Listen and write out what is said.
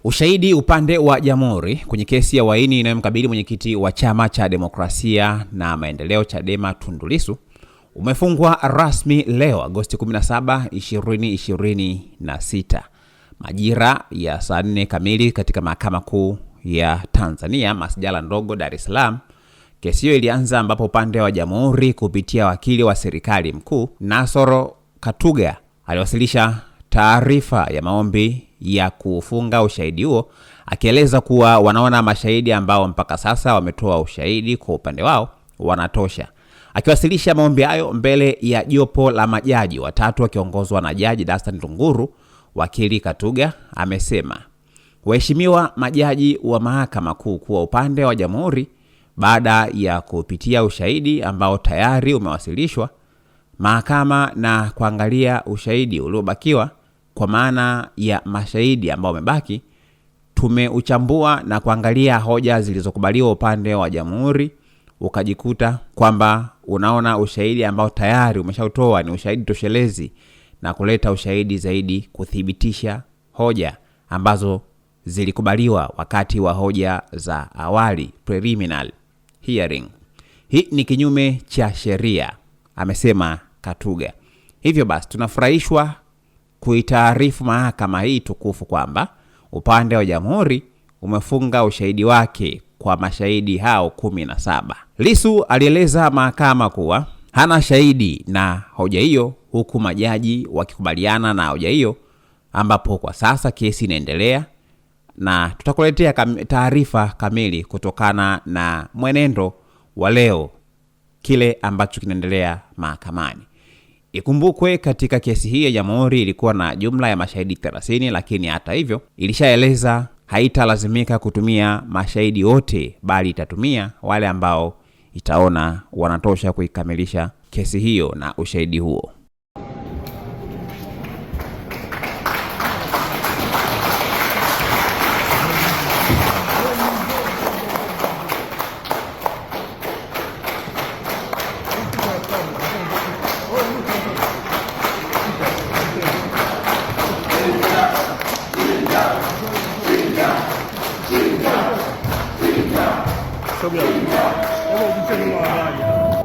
Ushahidi upande wa Jamhuri kwenye kesi ya uhaini inayomkabili mwenyekiti wa Chama cha Demokrasia na Maendeleo Chadema Tundu Lissu umefungwa rasmi leo Agosti 17, 2026 majira ya saa 4 kamili katika Mahakama Kuu ya Tanzania Masjala Ndogo, Dar es Salaam. Kesi hiyo ilianza ambapo upande wa Jamhuri kupitia wakili wa serikali mkuu Nasoro Katuga aliwasilisha taarifa ya maombi ya kufunga ushahidi huo, akieleza kuwa wanaona mashahidi ambao mpaka sasa wametoa ushahidi kwa upande wao wanatosha. Akiwasilisha maombi hayo mbele ya jopo la majaji watatu wakiongozwa na Jaji Dastan Tunguru, wakili Katuga amesema, waheshimiwa majaji wa Mahakama Kuu, kwa upande wa Jamhuri, baada ya kupitia ushahidi ambao tayari umewasilishwa mahakama na kuangalia ushahidi uliobakiwa, kwa maana ya mashahidi ambao wamebaki, tumeuchambua na kuangalia hoja zilizokubaliwa upande wa Jamhuri, ukajikuta kwamba unaona ushahidi ambao tayari umeshautoa ni ushahidi toshelezi, na kuleta ushahidi zaidi kuthibitisha hoja ambazo zilikubaliwa wakati wa hoja za awali, preliminary hearing. Hii ni kinyume cha sheria, amesema Katuga. Hivyo basi tunafurahishwa kuitaarifu mahakama hii tukufu kwamba upande wa Jamhuri umefunga ushahidi wake kwa mashahidi hao 17. Lissu alieleza mahakama kuwa hana shahidi na hoja hiyo, huku majaji wakikubaliana na hoja hiyo, ambapo kwa sasa kesi inaendelea na tutakuletea taarifa kamili kutokana na mwenendo wa leo, kile ambacho kinaendelea mahakamani. Ikumbukwe katika kesi hii ya Jamhuri ilikuwa na jumla ya mashahidi 30, lakini hata hivyo ilishaeleza haitalazimika kutumia mashahidi wote, bali itatumia wale ambao itaona wanatosha kuikamilisha kesi hiyo na ushahidi huo.